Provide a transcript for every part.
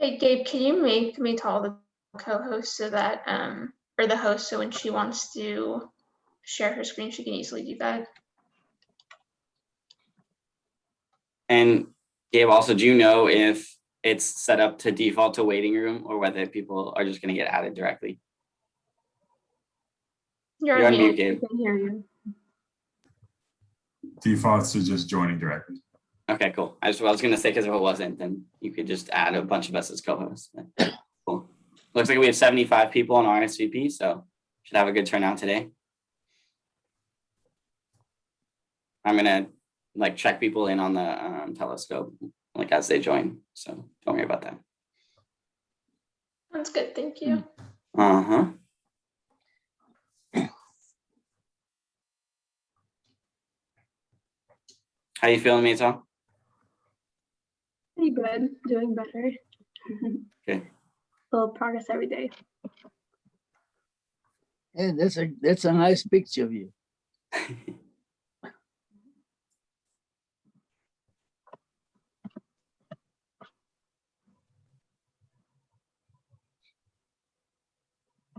Hey Gabe, can you make Maytal the co-host so that or the host, so when she wants to share her screen, she can easily do that? And Gabe, also, do you know if it's set up to default to waiting room or whether people are just going to get added directly? You're on mute, Gabe. I can hear you. Defaults to just joining directly. Okay, cool. I was going to say, because if it wasn't, then you could just add a bunch of us as co-hosts. Cool. Looks like we have 75 people on RSVP, so should have a good turnout today. I'm going to check people in on the telescope as they join, so don't worry about that. That's good, thank you. How you feeling, Maytal? Pretty good, doing better. Okay. Little progress every day. Yeah, that's a nice picture of you.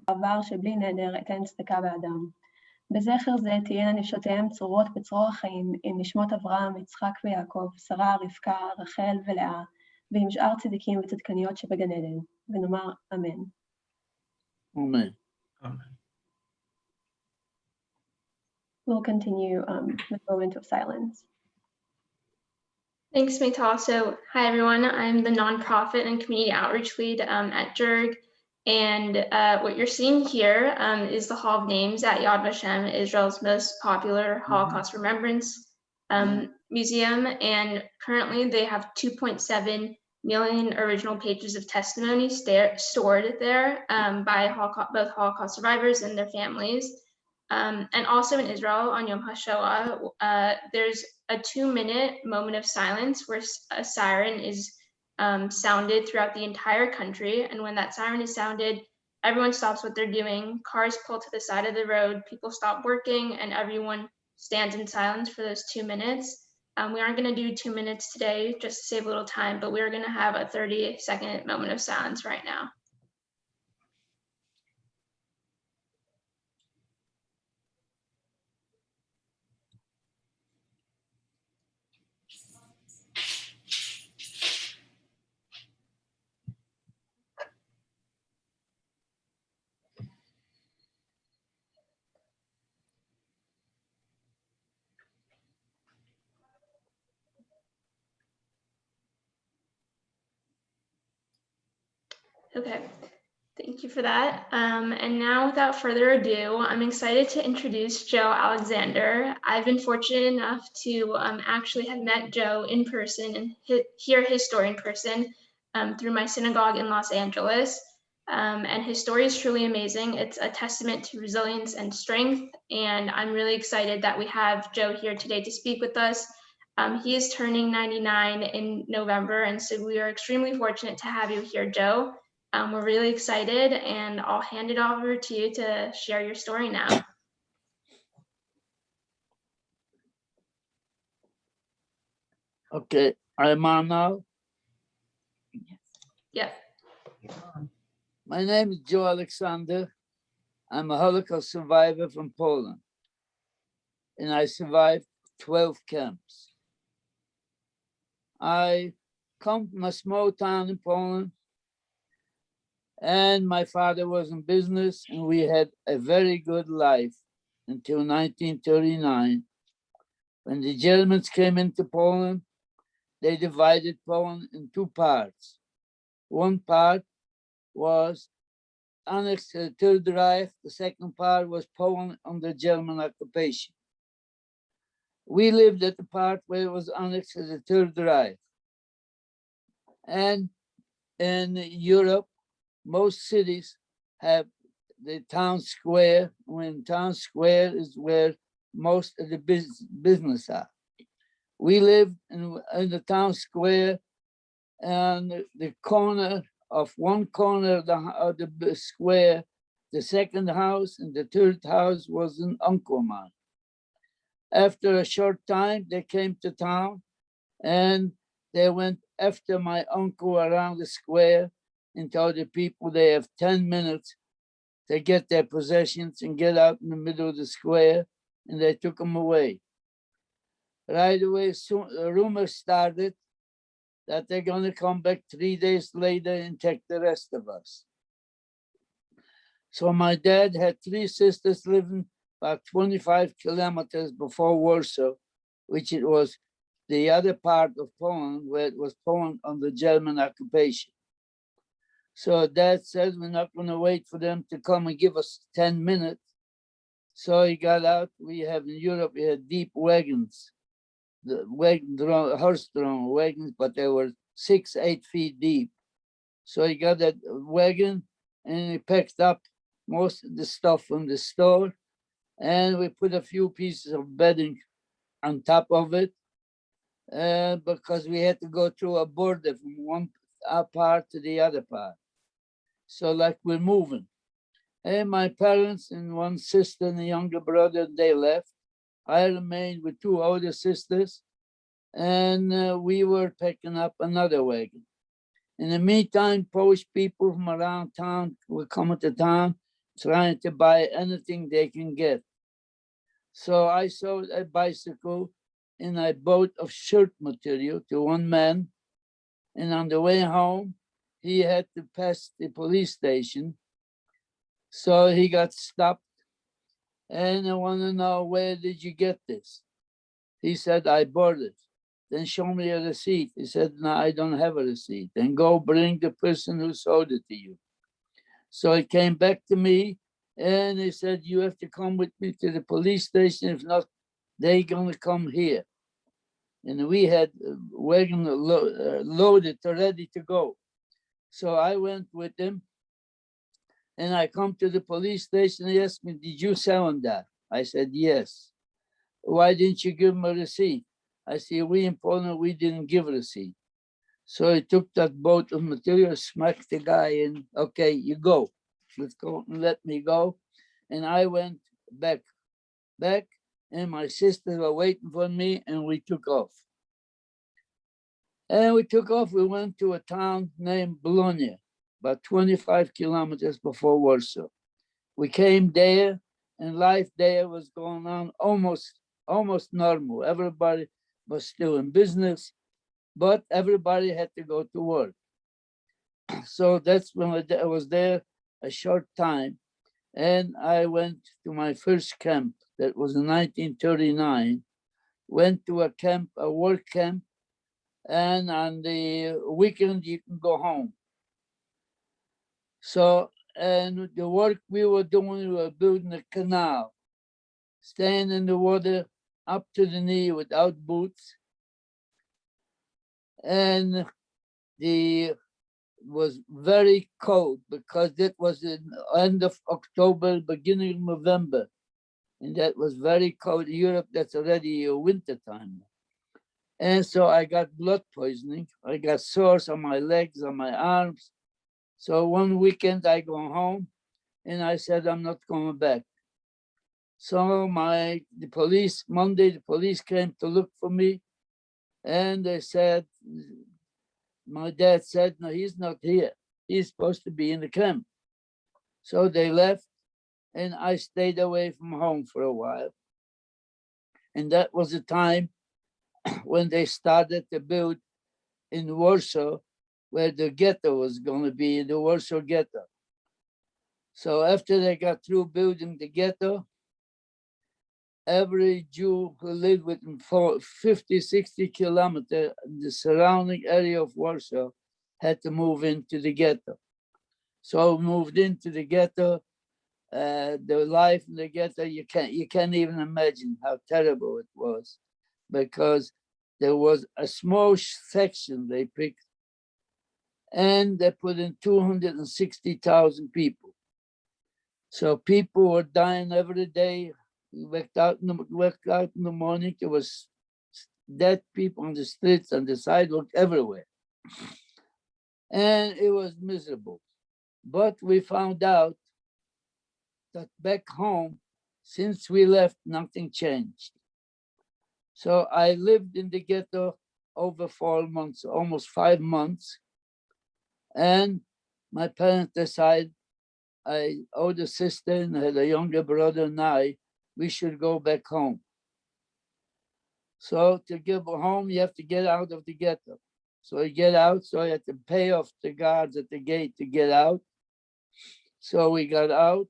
עבר שבלי נדר אתן צדקה באדם. בזכר זה תהיינה נפשותיהם צרורות בצרור החיים, עם נשמות אברהם, יצחק ויעקב, שרה, רבקה, רחל ולאה, ועם שאר צדיקים וצדקניות שבגן עדן, ונאמר אמן. Amen. We'll continue with a moment of silence. Thanks, Maytal. So, hi everyone. I'm the nonprofit and community outreach lead at JERG. And what you're seeing here is the Hall of Names at Yad Vashem, Israel's most popular Holocaust Remembrance Museum. And currently they have 2.7 million original pages of testimony stored there by both Holocaust survivors and their families. And also in Israel on Yom Hashoah, there's a 2-minute moment of silence where a siren is sounded throughout the entire country. And when that siren is sounded, everyone stops what they're doing. Cars pull to the side of the road, people stop working, and everyone stands in silence for those 2 minutes. We aren't going to do 2 minutes today just to save a little time, but we're going to have a 30-second moment of silence right now. Okay, thank you for that. And now without further ado, I'm excited to introduce Joe Alexander. I've been fortunate enough to actually have met Joe in person and hear his story in person through my synagogue in Los Angeles. And his story is truly amazing. It's a testament to resilience and strength. And I'm really excited that we have Joe here today to speak with us. He is turning 99 in November, and so we are extremely fortunate to have you here, Joe. We're really excited, and I'll hand it over to you to share your story now. Okay, I'm on now. Yeah. My name is Joe Alexander. I'm a Holocaust survivor from Poland, and I survived 12 camps. I come from a small town in Poland, and my father was in business, and we had a very good life until 1939. When the Germans came into Poland, they divided Poland in 2 parts. One part was annexed to the Third Reich. The second part was Poland under German occupation. We lived at the part where it was annexed to the Third Reich. And in Europe, most cities have the town square. When town square is where most of the business are. We lived in the town square, and the corner of one corner of the square, the second house and the third house was an uncle of mine. After a short time, they came to town, and they went after my uncle around the square and told the people they have 10 minutes to get their possessions and get out in the middle of the square, and they took them away. Right away, soon, a rumor started that they're going to come back 3 days later and take the rest of us. So my dad had 3 sisters living about 25 kilometers before Warsaw, which it was the other part of Poland where it was Poland under German occupation. So Dad said, we're not going to wait for them to come and give us 10 minutes. So he got out. We have in Europe, we had deep wagons, the wagon, horse-drawn wagons, but they were 6-8 feet deep. So he got that wagon and he picked up most of the stuff from the store, and we put a few pieces of bedding on top of it, because we had to go through a border from one part to the other part. So like we're moving. And my parents and one sister and a younger brother, they left. I remained with 2 older sisters, and we were picking up another wagon. In the meantime, Polish people from around town were coming to town trying to buy anything they can get. So I sold a bicycle and a boat of shirt material to one man. And on the way home, he had to pass the police station. So he got stopped. And I want to know, where did you get this? He said, I bought it. Then show me a receipt. He said, no, I don't have a receipt. Then go bring the person who sold it to you. So he came back to me and he said, you have to come with me to the police station. If not, they're going to come here. And we had a wagon loaded, ready to go. So I went with him and I come to the police station. He asked me, did you sell him that? I said, yes. Why didn't you give him a receipt? I said, we in Poland, we didn't give a receipt. So he took that boat of material, smacked the guy in, okay, you go. Let's go and let me go. And I went back, and my sisters were waiting for me and we took off. And we took off, we went to a town named Bologna, about 25 kilometers before Warsaw. We came there and life there was going on almost normal. Everybody was still in business, but everybody had to go to work. So that's when I was there a short time. And I went to my first camp. That was in 1939. Went to a camp, a work camp. And on the weekend, you can go home. So, and the work we were doing, we were building a canal, staying in the water up to the knee without boots. And it was very cold because it was the end of October, beginning of November. And that was very cold. In Europe, that's already winter time. And so I got blood poisoning. I got sores on my legs, on my arms. So one weekend I go home and I said, I'm not coming back. So Monday, the police came to look for me and they said, my dad said, no, he's not here. He's supposed to be in the camp. So they left and I stayed away from home for a while. And that was the time when they started to build in Warsaw, where the ghetto was going to be, the Warsaw ghetto. So after they got through building the ghetto, every Jew who lived within 50, 60 kilometers in the surrounding area of Warsaw had to move into the ghetto. So moved into the ghetto. The life in the ghetto, you can't even imagine how terrible it was, because there was a small section they picked and they put in 260,000 people. So people were dying every day. We worked out in the morning. There was dead people on the streets, on the sidewalk, everywhere. And it was miserable. But we found out that back home, since we left, nothing changed. So I lived in the ghetto over 4 months, almost 5 months. And my parents decided, I older sister and I had a younger brother and we should go back home. So to get home, you have to get out of the ghetto. So I get out, so I had to pay off the guards at the gate to get out. So we got out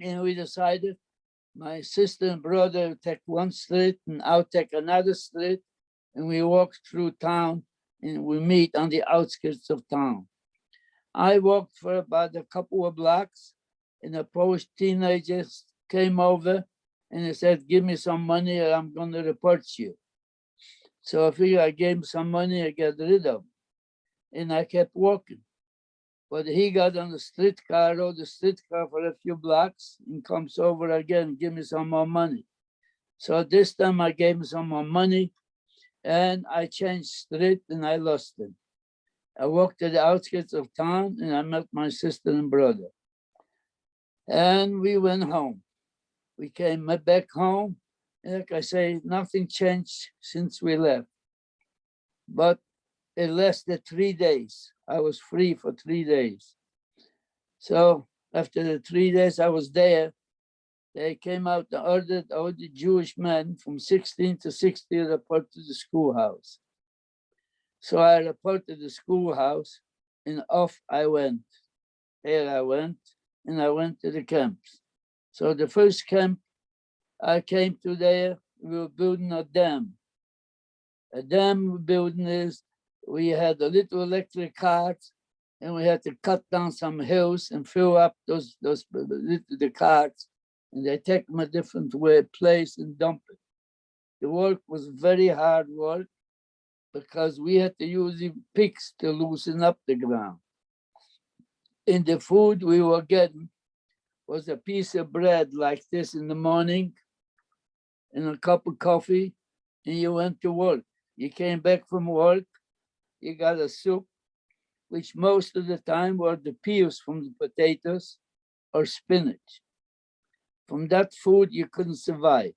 and we decided my sister and brother would take one street and I'll take another street, and we walked through town and we meet on the outskirts of town. I walked for about a couple of blocks and a Polish teenager came over and he said, give me some money or I'm going to report you. So I figured I gave him some money, I got rid of him. And I kept walking. But he got on the streetcar, rode the streetcar for a few blocks and comes over again, give me some more money. So this time I gave him some more money and I changed street and I lost him. I walked to the outskirts of town and I met my sister and brother. And we went home. We came back home. And like I say, nothing changed since we left. But it lasted 3 days. I was free for 3 days. So after the 3 days I was there, they came out and ordered all the Jewish men from 16 to 60 to report to the schoolhouse. So I reported to the schoolhouse and off I went. There I went and I went to the camps. So the first camp I came to there, we were building a dam. A dam building is, we had a little electric carts and we had to cut down some hills and fill up the carts, and they take them a different place and dump it. The work was very hard work because we had to use the picks to loosen up the ground. And the food we were getting was a piece of bread like this in the morning and a cup of coffee, and you went to work. You came back from work, you got a soup, which most of the time were the peels from the potatoes or spinach. From that food, you couldn't survive.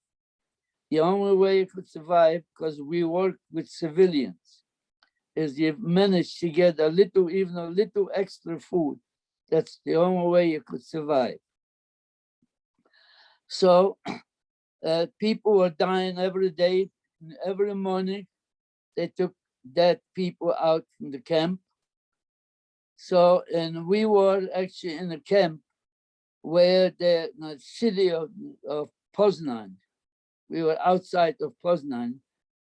The only way you could survive, because we worked with civilians, is you managed to get a little, even a little extra food. That's the only way you could survive. So people were dying every day, every morning. They took dead people out from the camp. So, and we were actually in a camp where the city of Poznan, we were outside of Poznan,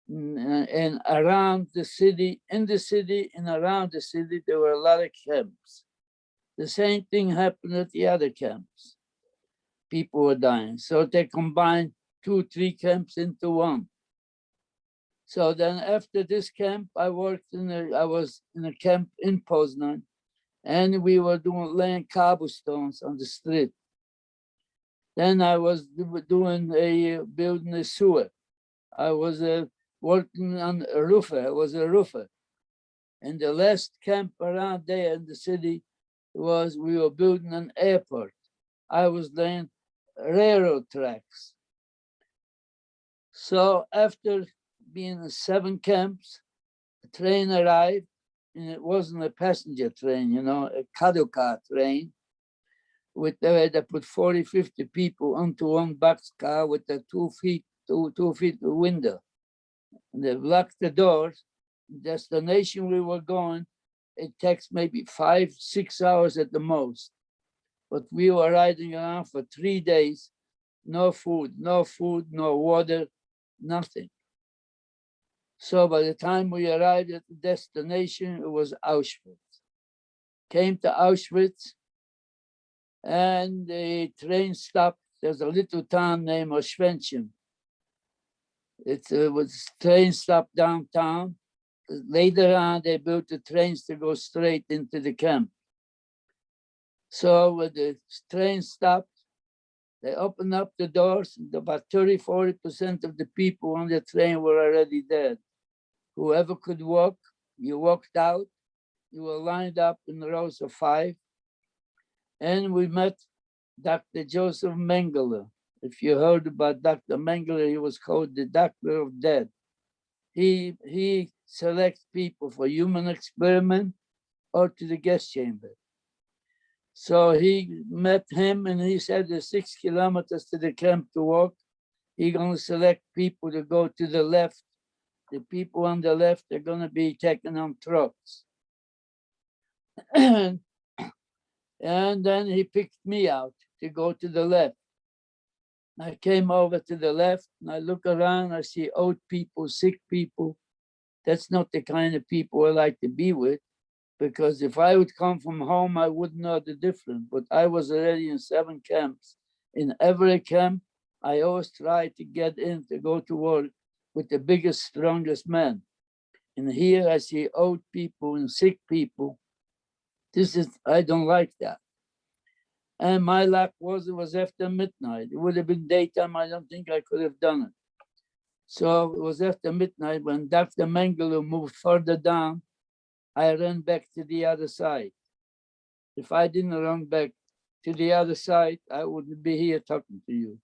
and around the city, in the city and around the city, there were a lot of camps. The same thing happened at the other camps. People were dying. So they combined 2, 3 camps into one. So then after this camp, I was in a camp in Poznan, and we were laying cobblestones on the street. Then I was building a sewer. I was working on a roofer. I was a roofer. And the last camp around there in the city was we were building an airport. I was laying railroad tracks. So after being in 7 camps, a train arrived, and it wasn't a passenger train, you know, a cattle car train. They put 40, 50 people onto one boxcar with a 2 feet window. And they locked the doors. The destination we were going, it takes maybe 5, 6 hours at the most. But we were riding around for 3 days, no food, no water, nothing. So by the time we arrived at the destination, it was Auschwitz. Came to Auschwitz, and the train stopped. There's a little town named Oswiecim. It was train stopped downtown. Later on, they built the trains to go straight into the camp. So when the train stopped, they opened up the doors, and about 30, 40% of the people on the train were already dead. Whoever could walk, you walked out. You were lined up in rows of 5. And we met Dr. Joseph Mengele. If you heard about Dr. Mengele, he was called the doctor of death. he selects people for human experiment or to the gas chamber. So he met him and he said there's 6 kilometers to the camp to walk. He's gonna select people to go to the left. The people on the left are gonna be taken on trucks. And then he picked me out to go to the left. I came over to the left and I look around, I see old people, sick people. That's not the kind of people I like to be with, because if I would come from home, I wouldn't know the difference. But I was already in 7 camps. In every camp, I always try to get in to go to work with the biggest, strongest men. And here I see old people and sick people. I don't like that. And my luck was, it was after midnight. It would have been daytime. I don't think I could have done it. So it was after midnight when Dr. Mengele moved further down. I ran back to the other side. If I didn't run back to the other side, I wouldn't be here talking to you.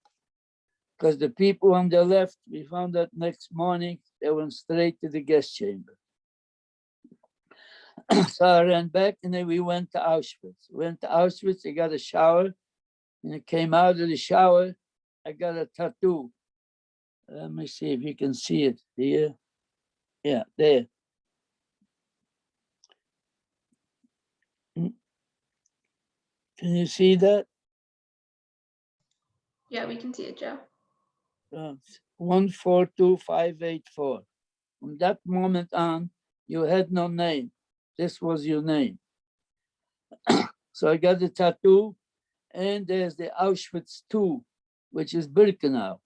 Because the people on the left, we found out next morning, they went straight to the gas chamber. So I ran back and then we went to Auschwitz. Went to Auschwitz, I got a shower. And I came out of the shower, I got a tattoo. Let me see if you can see it here. Yeah, there. Can you see that? Yeah, we can see it, Joe. 142584. From that moment on, you had no name. This was your name. So I got the tattoo, and there's the Auschwitz II, which is Birkenau.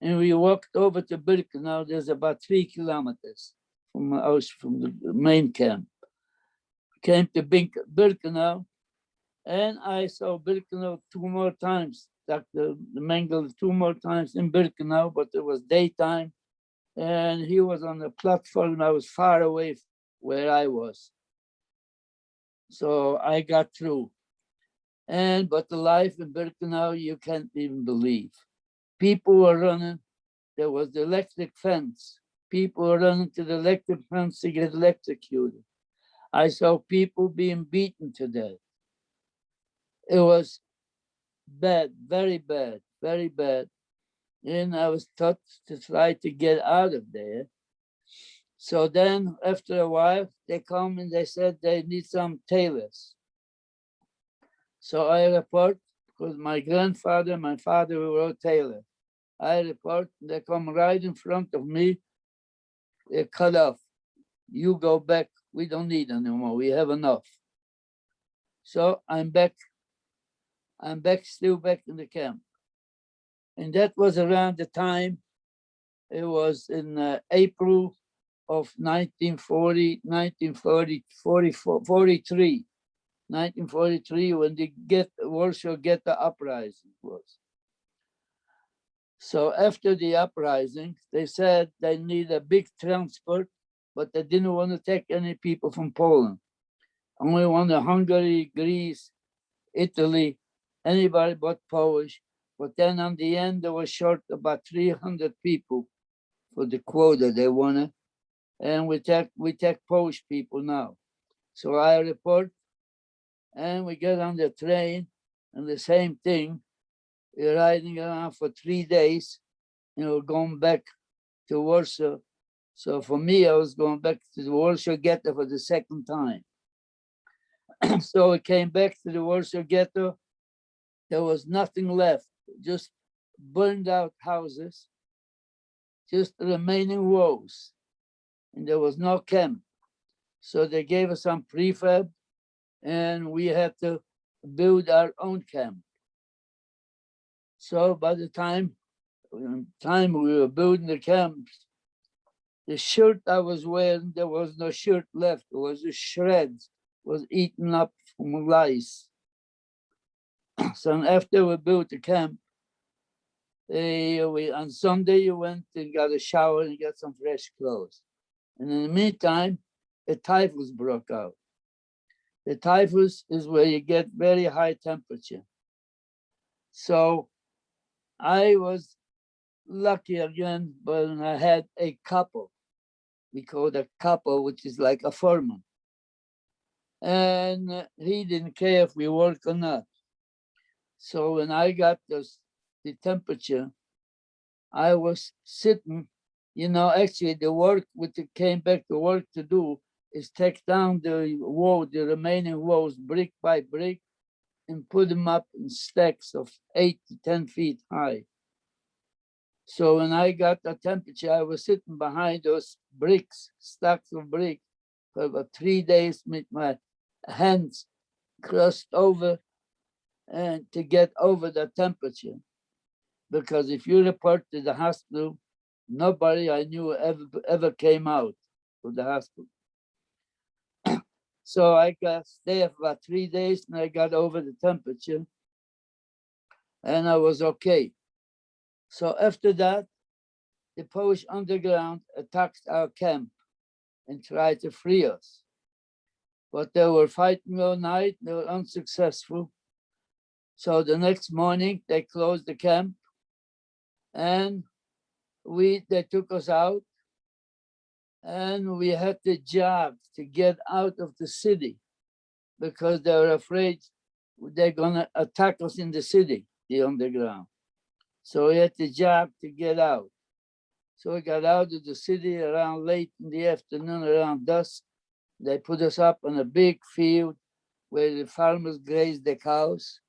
And we walked over to Birkenau. There's about 3 kilometers from the main camp. Came to Birkenau, and I saw Birkenau 2 more times. Dr. Mengele 2 more times in Birkenau, but it was daytime. And he was on the platform. I was far away where I was. So I got through. But the life in Birkenau, you can't even believe. People were running. There was the electric fence. People were running to the electric fence to get electrocuted. I saw people being beaten to death. It was bad, very bad, very bad. And I was taught to try to get out of there. So then after a while, they come and they said they need some tailors. So I report, because my grandfather, my father were tailor. I report, they come right in front of me. They cut off. You go back. We don't need anymore. We have enough. So I'm back. Still back in the camp. And that was around the time, it was in April of 1943, 1943, when the Warsaw Ghetto uprising was. So after the uprising, they said they need a big transport, but they didn't want to take any people from Poland. Only wanted Hungary, Greece, Italy, anybody but Polish. But then on the end, they were short about 300 people for the quota they wanted. And we take Polish people now. So I report, and we get on the train, and the same thing. We're riding around for 3 days, we're going back to Warsaw. So for me, I was going back to the Warsaw Ghetto for the second time. So we came back to the Warsaw Ghetto. There was nothing left, just burned out houses, just remaining walls, and there was no camp. So they gave us some prefab, and we had to build our own camp. So by the time we were building the camps, the shirt I was wearing, there was no shirt left. It was a shreds, was eaten up from lice. So after we built the camp, on Sunday you went and got a shower and got some fresh clothes. And in the meantime, a typhus broke out. The typhus is where you get very high temperature. So I was lucky again, but I had a couple. We called a couple, which is like a foreman. And he didn't care if we work or not. So when I got the temperature, I was sitting, actually the work which it came back to work to do is take down the wall, the remaining walls brick by brick, and put them up in stacks of 8 to 10 feet high. So when I got the temperature, I was sitting behind those bricks, stacks of bricks, for about 3 days with my hands crossed over and to get over the temperature. Because if you report to the hospital, nobody I knew ever came out of the hospital. So I got stay for about 3 days and I got over the temperature and I was okay. So after that, the Polish underground attacked our camp and tried to free us. But they were fighting all night, they were unsuccessful. So the next morning they closed the camp and they took us out and we had the job to get out of the city because they were afraid they're gonna attack us in the city, the underground. So we had the job to get out. So we got out of the city around late in the afternoon, around dusk. They put us up on a big field where the farmers graze the cows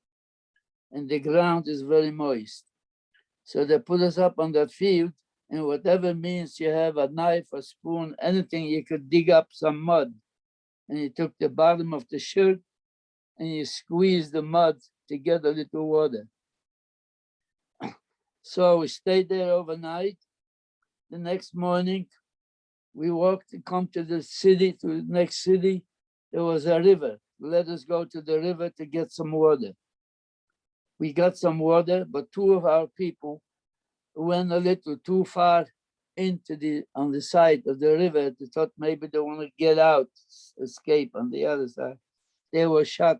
and the ground is very moist. So they put us up on that field and whatever means you have, a knife, a spoon, anything, you could dig up some mud. And you took the bottom of the shirt and you squeezed the mud to get a little water. So we stayed there overnight. The next morning, we walked to come to the city, to the next city. There was a river. Let us go to the river to get some water. We got some water, but two of our people went a little too far on the side of the river. They thought maybe they want to get out, escape on the other side. They were shot,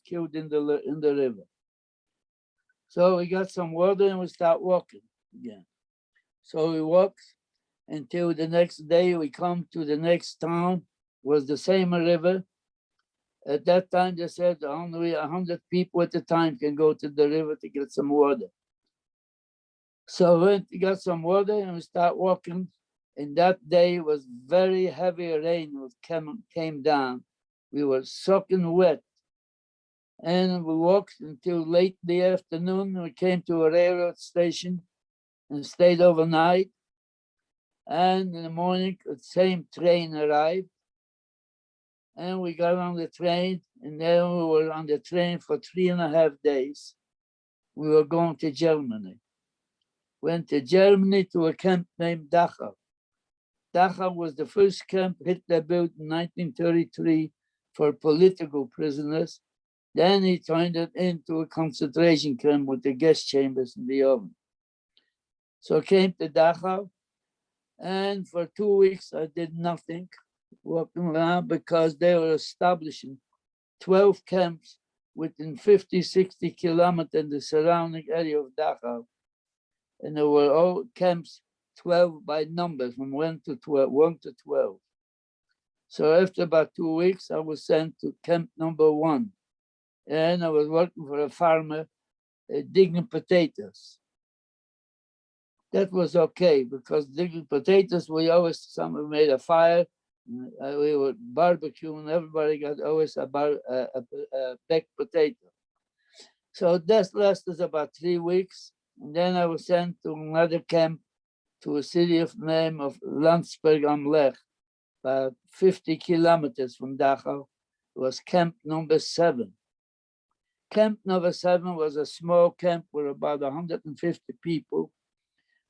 killed in the river. So we got some water and we start walking again. So we walked until the next day we come to the next town, was the same river. At that time they said only 100 people at a time can go to the river to get some water. So we went to get some water and we start walking. And that day was very heavy rain came down. We were soaking wet. And we walked until late in the afternoon. We came to a railroad station and stayed overnight. And in the morning, the same train arrived. And we got on the train, and then we were on the train for 3.5 days. We were going to Germany. Went to Germany to a camp named Dachau. Dachau was the first camp Hitler built in 1933 for political prisoners. Then he turned it into a concentration camp with the gas chambers in the oven. So I came to Dachau, and for 2 weeks I did nothing, walking around, because they were establishing 12 camps within 50, 60 kilometers in the surrounding area of Dachau. And there were all camps 12 by numbers, from 1 to 12. So after about 2 weeks, I was sent to camp number 1. And I was working for a farmer digging potatoes. That was okay, because digging potatoes, we made a fire, we were barbecuing, everybody got always a baked potato. So that lasted about 3 weeks. And then I was sent to another camp, to a city of name of Landsberg am Lech, about 50 kilometers from Dachau. It was camp number 7. Camp number 7 was a small camp with about 150 people.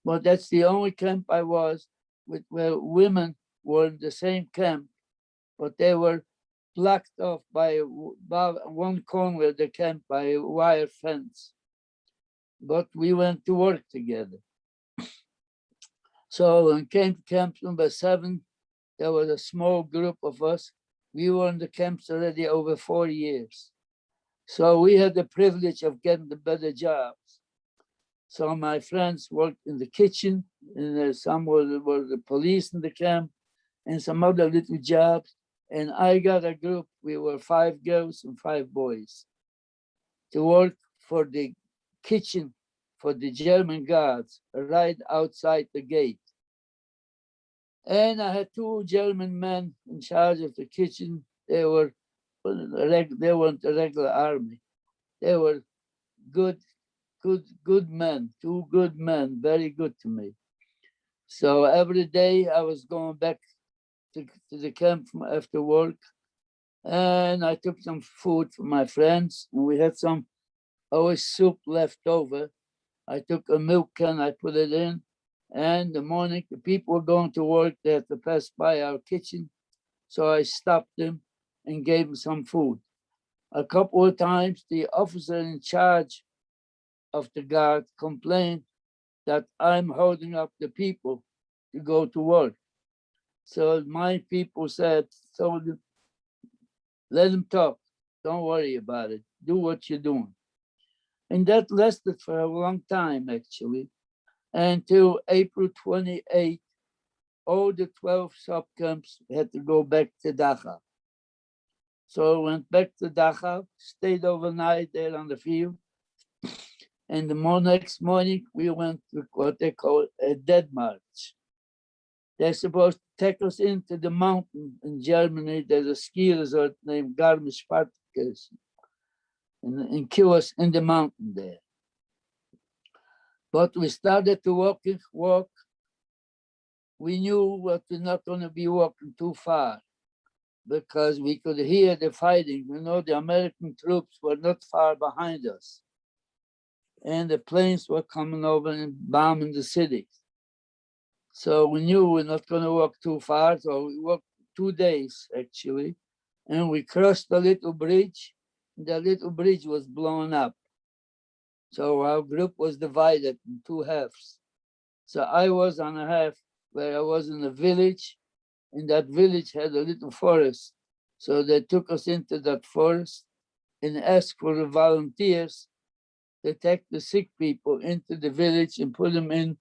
But that's the only camp I was with where women were in the same camp, but they were blocked off by one corner of the camp by a wire fence. But we went to work together. So when came to camp number 7, there was a small group of us. We were in the camps already over 4 years. So we had the privilege of getting the better jobs. So my friends worked in the kitchen, and some were the police in the camp, and some other little jobs. And I got a group, we were 5 girls and 5 boys, to work for the kitchen for the German guards right outside the gate. And I had 2 German men in charge of the kitchen. They weren't a regular army. They were good men, 2 good men, very good to me. So every day I was going back to the camp after work, and I took some food for my friends, and we had some always soup left over. I took a milk can, I put it in, and in the morning the people were going to work. They had to pass by our kitchen, so I stopped them and gave them some food. A couple of times the officer in charge of the guard complained that I'm holding up the people to go to work. So my people told him, let him talk. Don't worry about it. Do what you're doing. And that lasted for a long time, actually, until April 28th, all the 12 subcamps had to go back to Dachau. So I went back to Dachau, stayed overnight there on the field. And the next morning, we went to what they call a dead march. They're supposed to take us into the mountain in Germany. There's a ski resort named Garmisch-Partenkirchen, and kill us in the mountain there. But we started to walk. We knew that we're not going to be walking too far because we could hear the fighting. You know, the American troops were not far behind us. And the planes were coming over and bombing the city. So we knew we're not going to walk too far. So we walked 2 days, actually. And we crossed a little bridge. The little bridge was blown up. So our group was divided in 2 halves. So I was on a half where I was in a village, and that village had a little forest. So they took us into that forest and asked for the volunteers to take the sick people into the village and put them in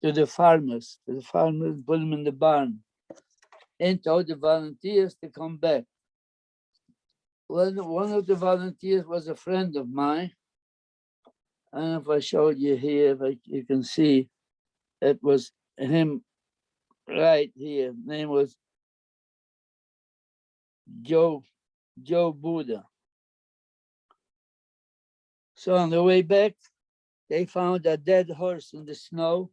to the farmers put them in the barn, and told the volunteers to come back. Well, one of the volunteers was a friend of mine. I don't know if I showed you here, but you can see it was him right here. Name was Joe Buddha. So on the way back, they found a dead horse in the snow.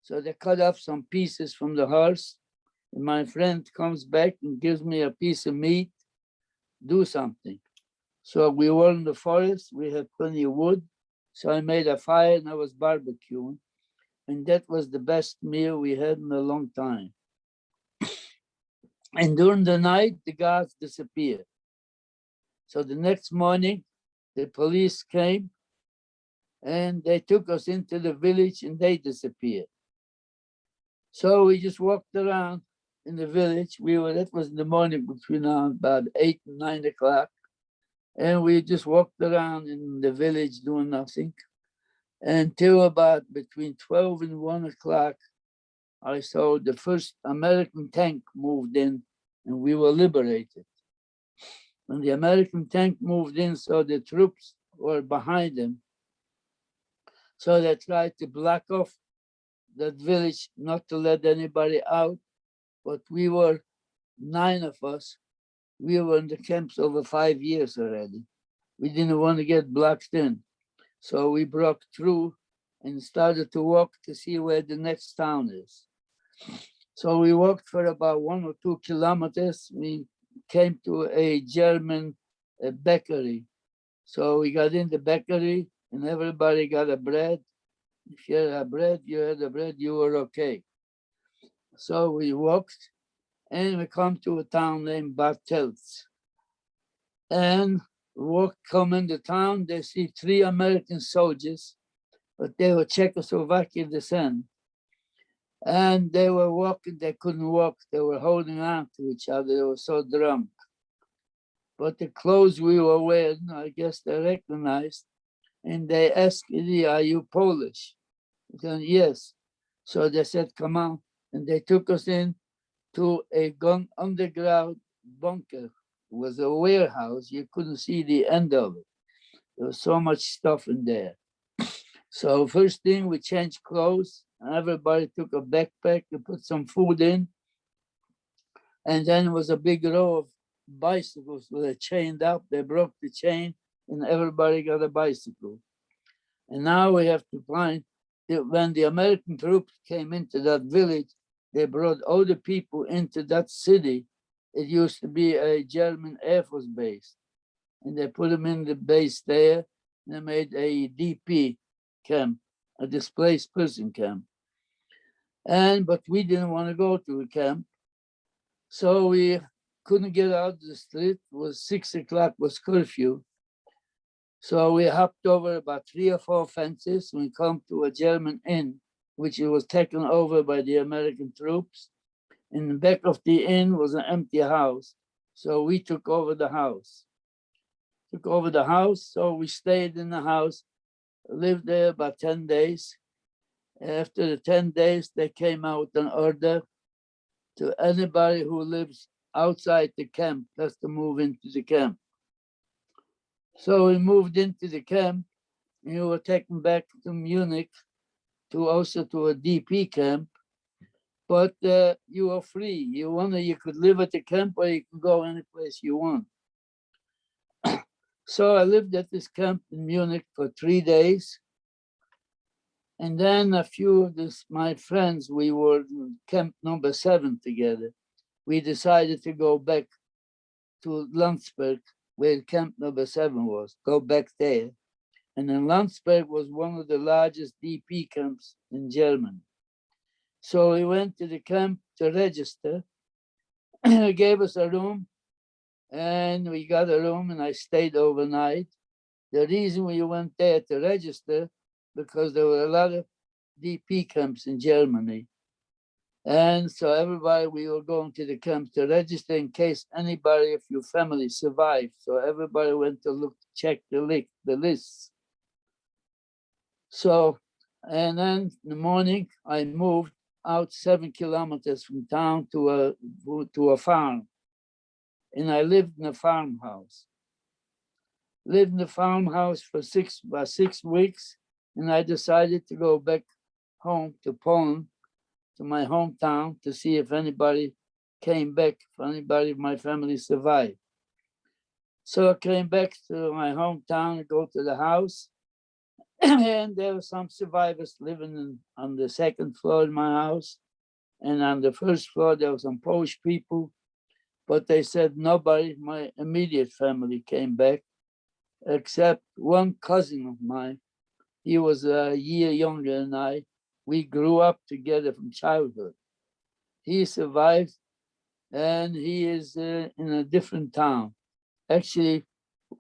So they cut off some pieces from the horse. And my friend comes back and gives me a piece of meat. Do something. So we were in the forest. We had plenty of wood. So I made a fire and I was barbecuing. And that was the best meal we had in a long time. And during the night, the guards disappeared. So the next morning, the police came and they took us into the village and they disappeared. So we just walked around in the village. That was in the morning between about 8 and 9 o'clock. And we just walked around in the village doing nothing until about between 12 and 1 o'clock. I saw the first American tank moved in and we were liberated. When the American tank moved in, so the troops were behind them. So they tried to block off that village, not to let anybody out. But we were 9 of us. We were in the camps over 5 years already. We didn't want to get blocked in. So we broke through and started to walk to see where the next town is. So we walked for about 1 or 2 kilometers. We came to a German bakery. So we got in the bakery and everybody got a bread. If you had a bread, you were okay. So we walked and we come to a town named Bartels. And come in the town, they see 3 American soldiers, but they were Czechoslovakian descent. And they were walking, they couldn't walk, they were holding on to each other, they were so drunk. But the clothes we were wearing, I guess they recognized. and they asked me, "Are you Polish?" I said, "Yes." So they said, "Come on," and they took us in to a underground bunker. It was a warehouse. You couldn't see the end of it. There was so much stuff in there. So first thing, we changed clothes. Everybody took a backpack to put some food in. And then it was a big row of bicycles with a chained up. They broke the chain and everybody got a bicycle. And now we have to find that when the American troops came into that village, they brought all the people into that city. It used to be a German Air Force base. And they put them in the base there. They made a DP camp, a displaced person camp. But we didn't want to go to the camp. So we couldn't get out the street. It was 6 o'clock, was curfew. So we hopped over about 3 or 4 fences. We come to a German inn, which was taken over by the American troops. In the back of the inn was an empty house. So we took over the house. So we stayed in the house, lived there about 10 days. After the 10 days, they came out with an order to anybody who lives outside the camp has to move into the camp. So we moved into the camp and we were taken back to Munich also to a DP camp. But you were free. You could live at the camp or you could go any place you want. So I lived at this camp in Munich for 3 days. And then a few of my friends, we were in camp number 7 together. We decided to go back to Landsberg, where camp number 7 was, go back there. And then Landsberg was one of the largest DP camps in Germany. So we went to the camp to register. They gave us a room, and we got a room, and I stayed overnight. The reason we went there to register, because there were a lot of DP camps in Germany. And so everybody, we were going to the camp to register in case anybody of your family survived. So everybody went to look, check the lists. So, and then in the morning, I moved out 7 kilometers from town to a farm. And I lived in a farmhouse. Lived in the farmhouse for about 6 weeks. And I decided to go back home to Poland, to my hometown, to see if anybody came back, if anybody of my family survived. So I came back to my hometown and go to the house. And there were some survivors living on the 2nd floor in my house. And on the 1st floor, there were some Polish people. But they said nobody, my immediate family came back, except one cousin of mine. He was a year younger than I. We grew up together from childhood. He survived, and he is in a different town. Actually,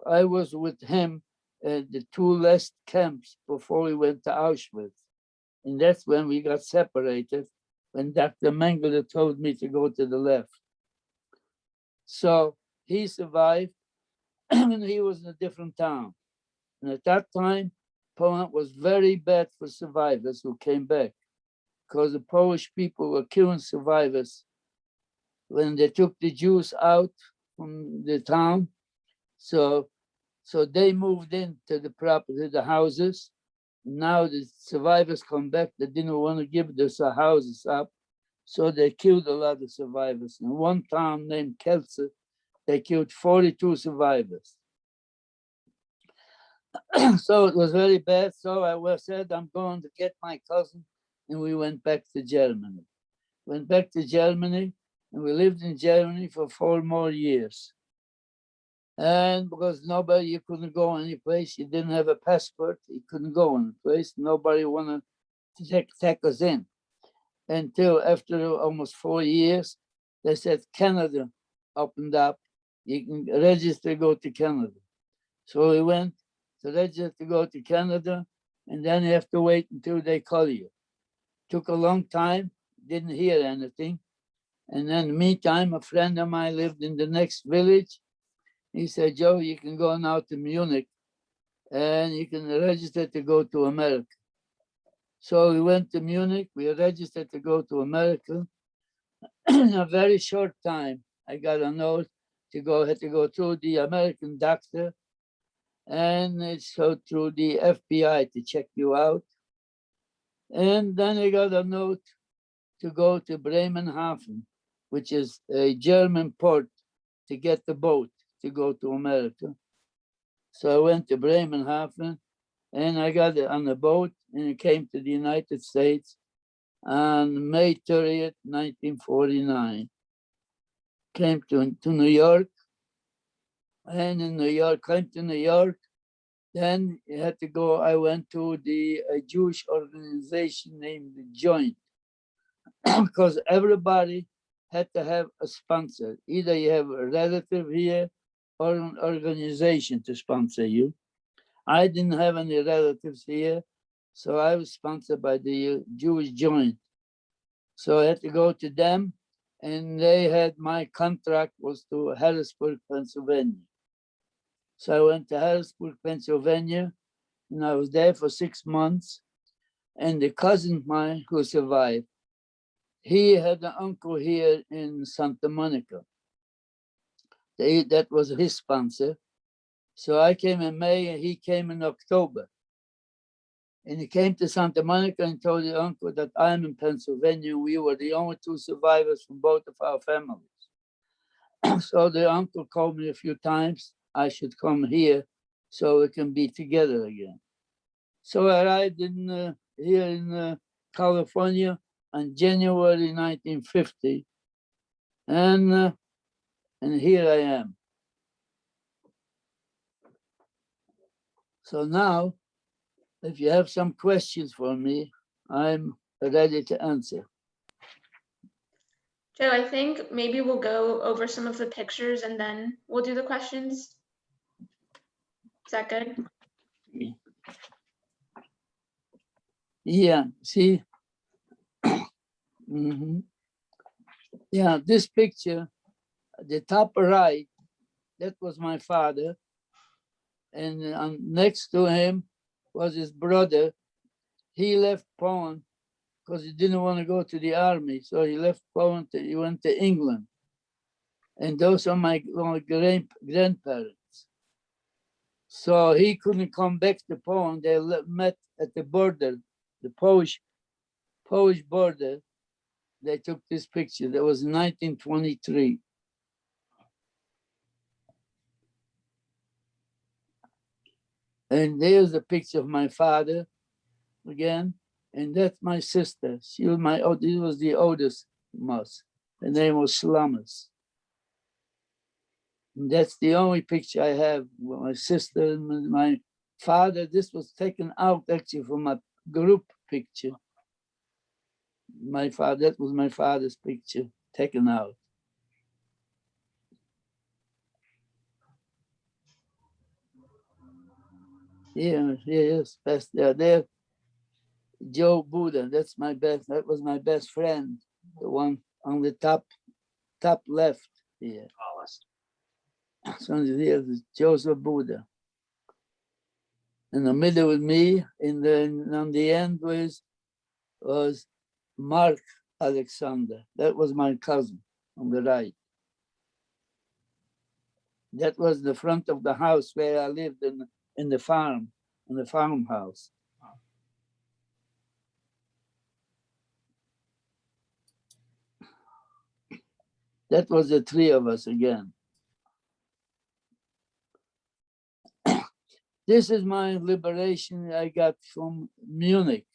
I was with him at the 2 last camps before we went to Auschwitz. And that's when we got separated, when Dr. Mengele told me to go to the left. So he survived, and he was in a different town. And at that time, Poland was very bad for survivors who came back, because the Polish people were killing survivors when they took the Jews out from the town. So they moved into the property, the houses. Now the survivors come back. They didn't want to give the houses up. So they killed a lot of survivors. In one town named Kielce, they killed 42 survivors. So it was very bad. So I said, I'm going to get my cousin. And we went back to Germany. Went back to Germany, and we lived in Germany for 4 more years. And because you couldn't go any place, you didn't have a passport, you couldn't go any place. Nobody wanted to take us in. Until after almost 4 years, they said Canada opened up. You can register to go to Canada. So we went to register to go to Canada, and then you have to wait until they call you. Took a long time, didn't hear anything. And then in the meantime, a friend of mine lived in the next village. He said, Joe, you can go now to Munich and you can register to go to America. So we went to Munich, we registered to go to America. In a very short time, I got a note had to go through the American doctor and it's go through the FBI to check you out. And then I got a note to go to Bremenhaven, which is a German port to get the boat to go to America. So I went to Bremenhaven and I got on the boat and it came to the United States on May 30th, 1949. Came to New York, and in New York, came to New York. Then you had to go, I went to a Jewish organization named the Joint, because everybody had to have a sponsor. Either you have a relative here or an organization to sponsor you. I didn't have any relatives here, so I was sponsored by the Jewish Joint. So I had to go to them, and they had my contract was to Harrisburg, Pennsylvania. So I went to Harrisburg, Pennsylvania, and I was there for 6 months. And the cousin of mine who survived, he had an uncle here in Santa Monica. That was his sponsor. So I came in May and he came in October. And he came to Santa Monica and told the uncle that I'm in Pennsylvania. We were the only two survivors from both of our families. So the uncle called me a few times. I should come here so we can be together again. So I arrived here in California on January 1950. And here I am. So now, if you have some questions for me, I'm ready to answer. Joe, I think maybe we'll go over some of the pictures and then we'll do the questions. Is that good? Yeah, see? Yeah, this picture, the top right, that was my father. And next to him was his brother. He left Poland because he didn't want to go to the army. So he left Poland, he went to England. And those are my grandparents. So he couldn't come back to Poland. They met at the border, the Polish border. They took this picture. That was 1923. And there's a picture of my father again. And that's my sister. She was this was the oldest mouse. Her name was Slamus. And that's the only picture I have with my sister and my father. This was taken out actually from a group picture. That was my father's picture taken out. Yeah, yes, best there. Joe Buddha, that was my best friend, the one on the top left here. So here is Joseph Buddha. In the middle with me, and then on the end was Mark Alexander. That was my cousin on the right. That was the front of the house where I lived in the farmhouse. That was the three of us again. This is my liberation I got from Munich.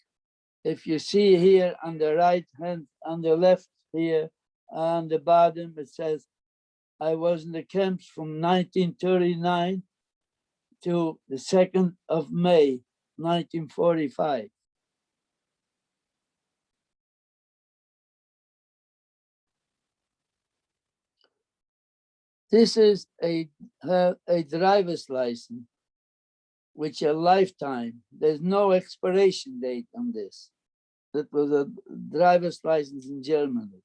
If you see here on the right hand, on the left here, on the bottom, it says, I was in the camps from 1939 to the 2nd of May, 1945. This is a driver's license, which a lifetime. There's no expiration date on this. That was a driver's license in Germany.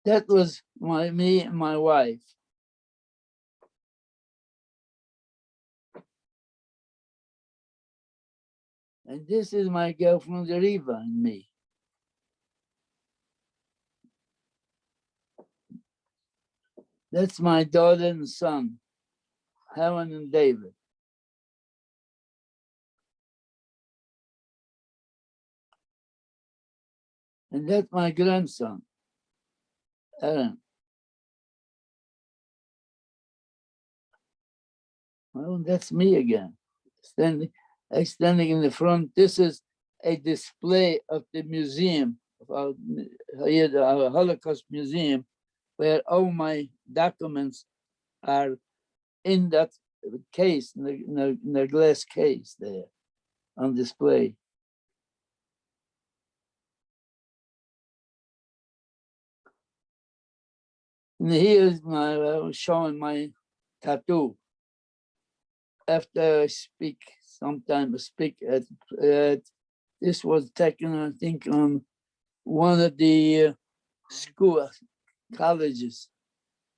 That was me and my wife. And this is my girlfriend, Riva, and me. That's my daughter and son, Helen and David. And that's my grandson, Aaron. Well, that's me again, standing in the front. This is a display of the museum, of our Holocaust Museum, where all my documents are in that case, in the glass case there on display. And here's showing my tattoo. After I speak, sometimes I speak at this was taken, I think, on one of the colleges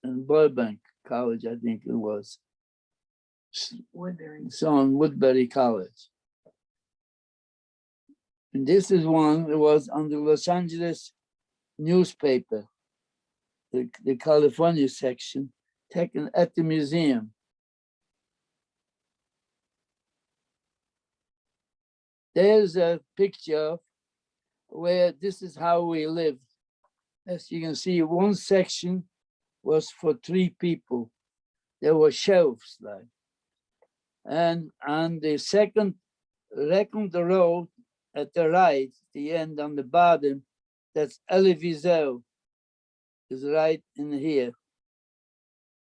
in Burbank College, I think it was. Woodbury. So on Woodbury College. And this is one that was on the Los Angeles newspaper, the California section, taken at the museum. There's a picture where this is how we lived. As you can see, one section was for 3 people. There were shelves like. And on the second row at the right, the end on the bottom, that's Elie Wiesel, is right in here.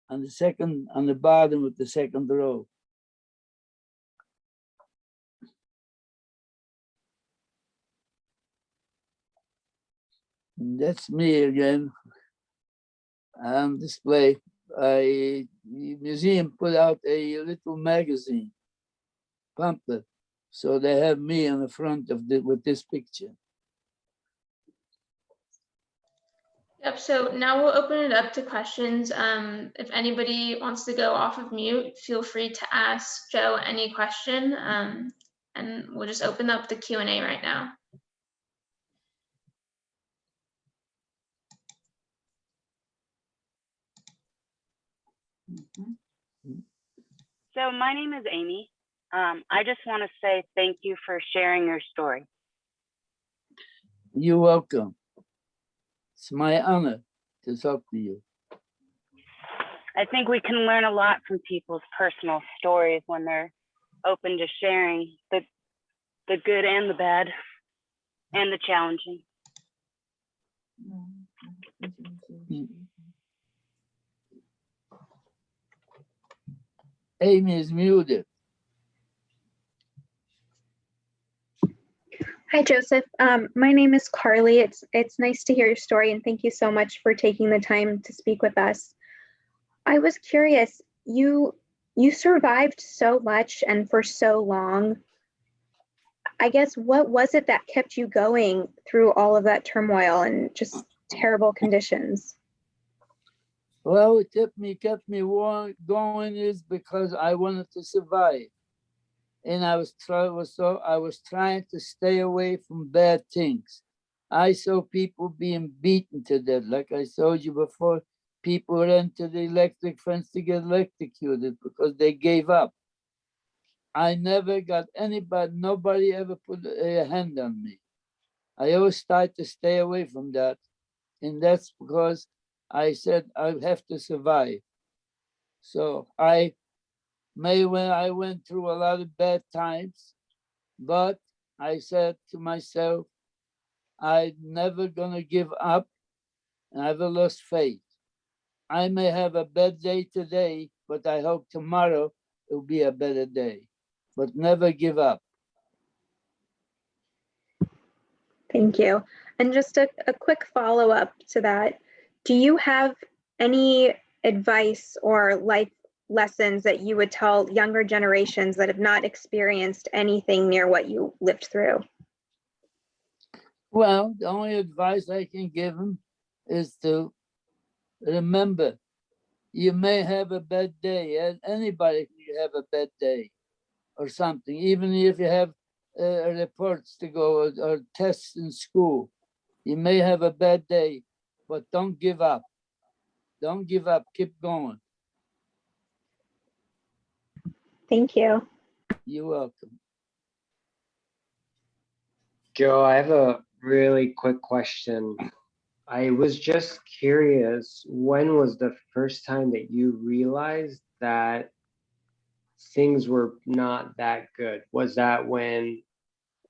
On the bottom of the second row. And that's me again on display. The museum put out a little magazine pamphlet, so they have me on the front of with this picture. Yep, so now we'll open it up to questions. If anybody wants to go off of mute, feel free to ask Joe any question, and we'll just open up the Q&A right now. So my name is Amy. I just want to say thank you for sharing your story. You're welcome. It's my honor to talk to you. I think we can learn a lot from people's personal stories when they're open to sharing the good and the bad and the challenging. Amy is muted. Hi, Joseph. My name is Carly. It's nice to hear your story, and thank you so much for taking the time to speak with us. I was curious, you survived so much and for so long. I guess, what was it that kept you going through all of that turmoil and just terrible conditions? Well, it kept me going is because I wanted to survive. And I was trying to stay away from bad things. I saw people being beaten to death. Like I told you before, people ran to the electric fence to get electrocuted because they gave up. I never got nobody ever put a hand on me. I always tried to stay away from that. And that's because I said I have to survive. So when I went through a lot of bad times, but I said to myself, I'm never gonna give up, and I never lost faith. I may have a bad day today, but I hope tomorrow will be a better day, but never give up. Thank you. And just a quick follow-up to that, do you have any advice or life lessons that you would tell younger generations that have not experienced anything near what you lived through? Well, the only advice I can give them is to Remember, you may have a bad day, and anybody can have a bad day or something, even if you have reports to go or tests in school. You may have a bad day, but don't give up. Don't give up. Keep going. Thank you. You're welcome. Joe, I have a really quick question. I was just curious, when was the first time that you realized that things were not that good? Was that when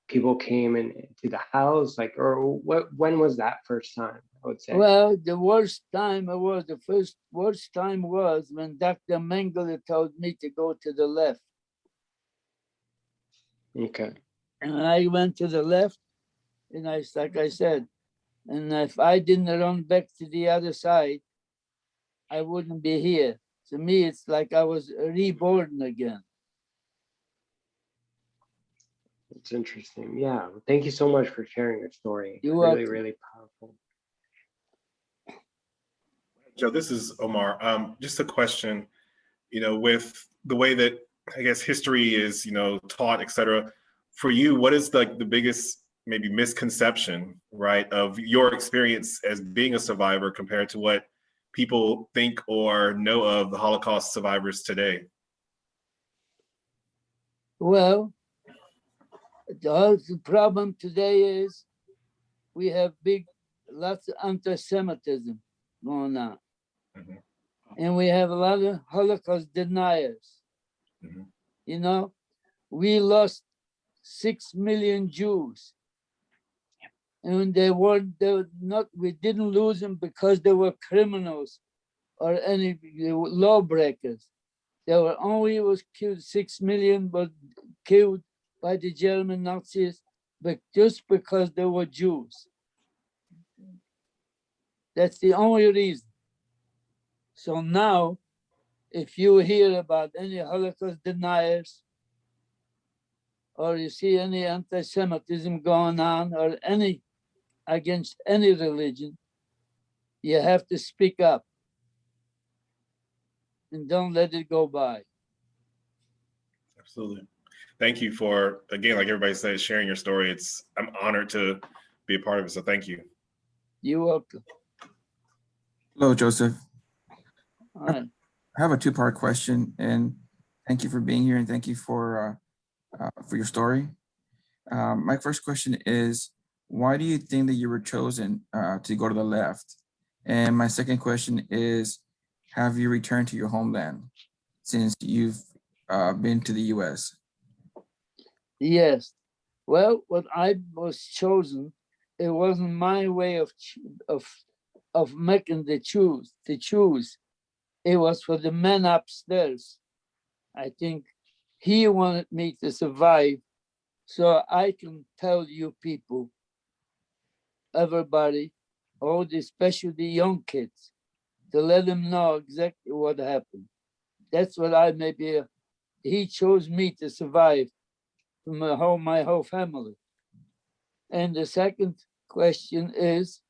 people came into the house? Like, or when was that first time, I would say? Well, the worst time the first worst time was when Dr. Mengele told me to go to the left. Okay. And I went to the left, and like I said, and if I didn't run back to the other side, I wouldn't be here. To me, it's like I was reborn again. It's interesting. Yeah. Thank you so much for sharing your story. You're Really, welcome. really powerful. Joe, this is Omar. Just a question, with the way that I guess history is, taught, et cetera, for you, what is the biggest maybe misconception, right, of your experience as being a survivor compared to what people think or know of the Holocaust survivors today? Well, the problem today is we have lots of anti-Semitism going on. Mhm. And we have a lot of Holocaust deniers. Mhm. We lost 6 million Jews. And we didn't lose them because they were criminals or any lawbreakers. Was killed 6 million, but killed by the German Nazis, but just because they were Jews. That's the only reason. So now, if you hear about any Holocaust deniers, or you see any anti-Semitism going on, or any against any religion, you have to speak up and don't let it go by. Absolutely. Thank you for, again, like everybody says, sharing your story. I'm honored to be a part of it. So thank you. You're welcome. Hello, Joseph. All right. I have a two-part question, and thank you for being here, and thank you for your story. My first question is, why do you think that you were chosen to go to the left? And my second question is, have you returned to your homeland since you've been to the U.S.? Yes. Well, when I was chosen, it wasn't my way of making the choose. It was for the man upstairs. I think he wanted me to survive, so I can tell you people, everybody, especially the young kids, to let them know exactly what happened. That's what he chose me to survive from my whole family. And the second question is,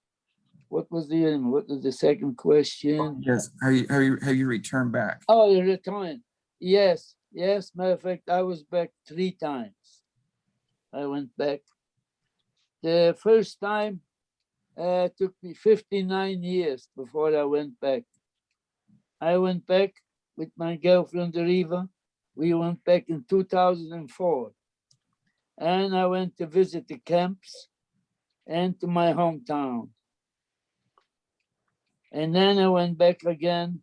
what was the second question? Yes, have you returned back? Oh, the return. Yes. Matter of fact, I was back 3 times. I went back. The first time took me 59 years before I went back. I went back with my girlfriend, Riva. We went back in 2004. And I went to visit the camps and to my hometown. And then I went back again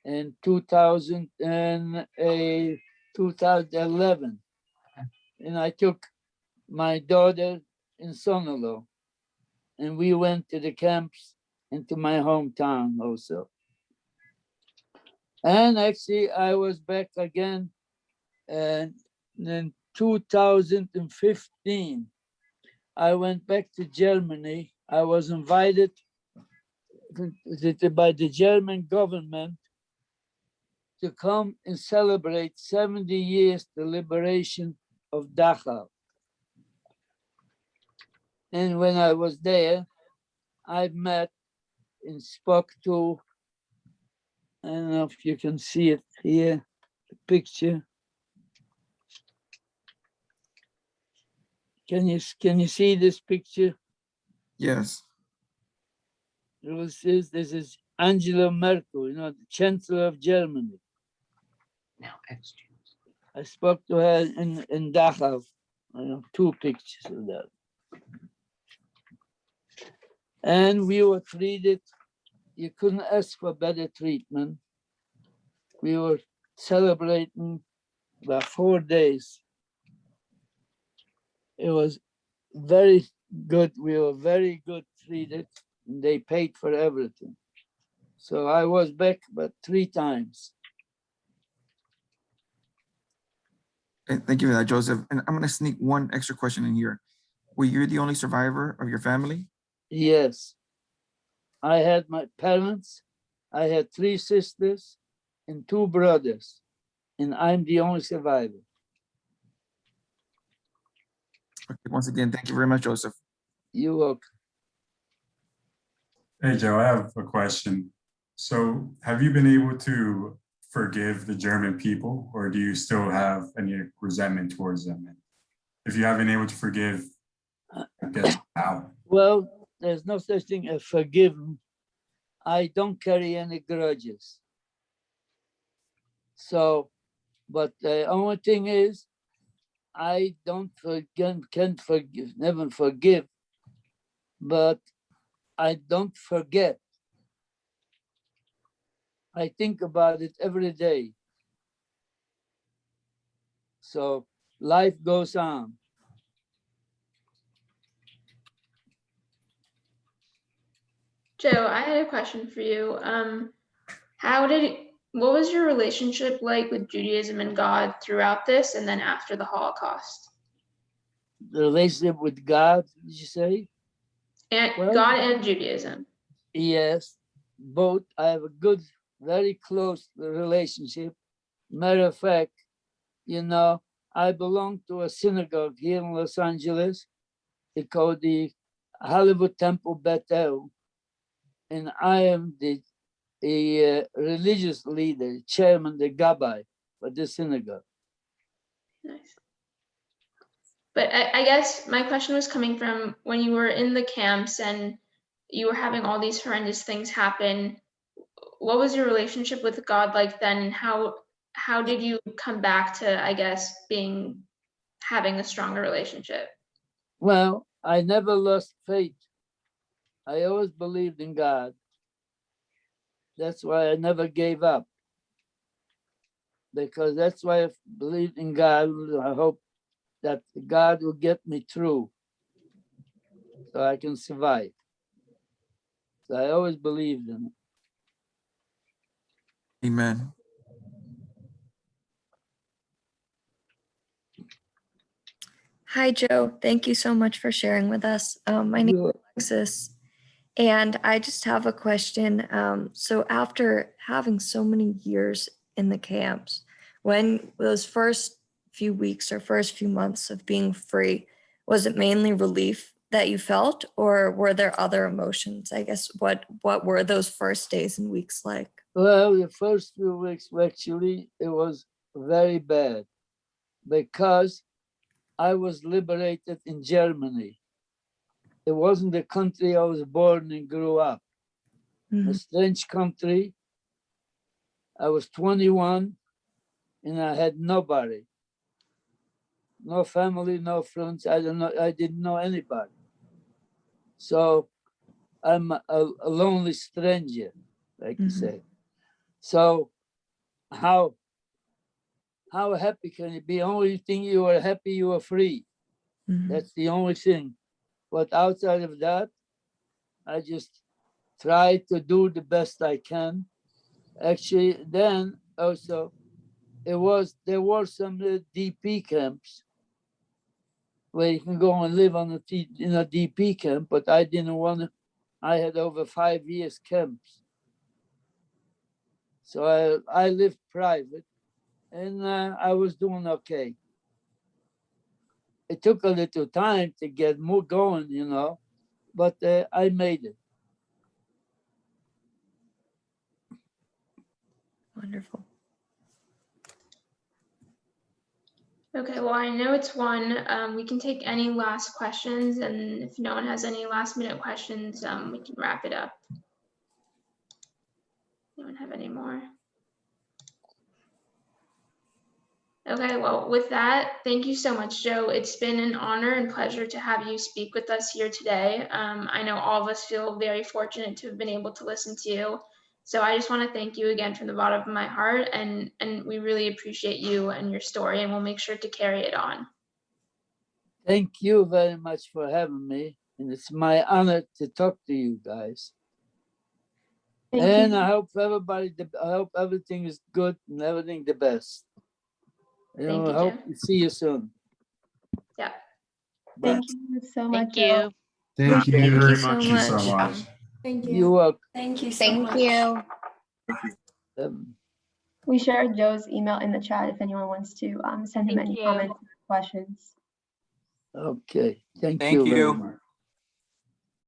in 2011. And I took my daughter and son-in-law, and we went to the camps and to my hometown also. And actually, I was back again and in 2015. I went back to Germany. I was invited by the German government to come and celebrate 70 years the liberation of Dachau. And when I was there, I met and spoke to I don't know if you can see it here, the picture. Can you see this picture? Yes. This is Angela Merkel, you know, the Chancellor of Germany. Now, extra. I spoke to her in Dachau. I have 2 pictures of that. And we were treated, you couldn't ask for better treatment. We were celebrating about 4 days. It was very good. We were very good treated. And they paid for everything. So I was back but 3 times. Thank you for that, Joseph. And I'm going to sneak one extra question in here. Were you the only survivor of your family? Yes. I had my parents, I had 3 sisters and 2 brothers, and I'm the only survivor. Okay, once again, thank you very much, Joseph. You're welcome. Hey, Joe, I have a question. So have you been able to forgive the German people, or do you still have any resentment towards them? If you haven't been able to forgive, I guess how? Well, there's no such thing as forgiven. I don't carry any grudges. So, but the only thing is, I don't can't forgive, never forgive, but I don't forget. I think about it every day. So life goes on. Joe, I had a question for you. What was your relationship like with Judaism and God throughout this and then after the Holocaust? The relationship with God, did you say? And Well, God and Judaism. yes, both. I have a good, very close relationship. Matter of fact, you know, I belong to a synagogue here in Los Angeles. It's called the Hollywood Temple Bethel. And I am the religious leader, chairman, the gabbai for the synagogue. Nice. But I guess my question was coming from when you were in the camps and you were having all these horrendous things happen. What was your relationship with God like then? And how did you come back to, I guess, having a stronger relationship? Well, I never lost faith. I always believed in God. That's why I never gave up. Because that's why I believed in God. I hope that God will get me through so I can survive. So I always believed in it. Amen. Hi, Joe. Thank you so much for sharing with us. My name is Alexis, and I just have a question. So after having so many years in the camps, when those first few weeks or first few months of being free, was it mainly relief that you felt, or were there other emotions? I guess what were those first days and weeks like? Well, the first few weeks, actually, it was very bad because I was liberated in Germany. It wasn't the country I was born and grew up. A strange country. I was 21 and I had nobody. No family, no friends. I didn't know anybody. So I'm a lonely stranger, like you say. So how happy can you be? Only thing you are happy you are free. That's the only thing. But outside of that, I just try to do the best I can. Actually, then also there were some DP camps where you can go and live in a DP camp, but I didn't want to. I had over 5 years camps, so I lived private, and I was doing okay. It took a little time to get more going, you know, but I made it. Wonderful. Okay, well, I know it's 1. We can take any last questions, and if no one has any last minute questions, we can wrap it up. Anyone have any more? Okay, well, with that, thank you so much, Joe. It's been an honor and pleasure to have you speak with us here today. I know all of us feel very fortunate to have been able to listen to you. So I just want to thank you again from the bottom of my heart, and we really appreciate you and your story, and we'll make sure to carry it on. Thank you very much for having me. And it's my honor to talk to you guys. Thank And you. I hope I hope everything is good and everything the best. And Thank I you, hope Joe. to see you soon. Yeah. Bye. Thank you so much, Thank Joe. you. Thank you Thank you very so much. much. Thank You are Thank you so Thank much. you. We shared Joe's email in the chat if anyone wants to send him Thank any you. comments or questions. okay. Thank Thank you very you. much.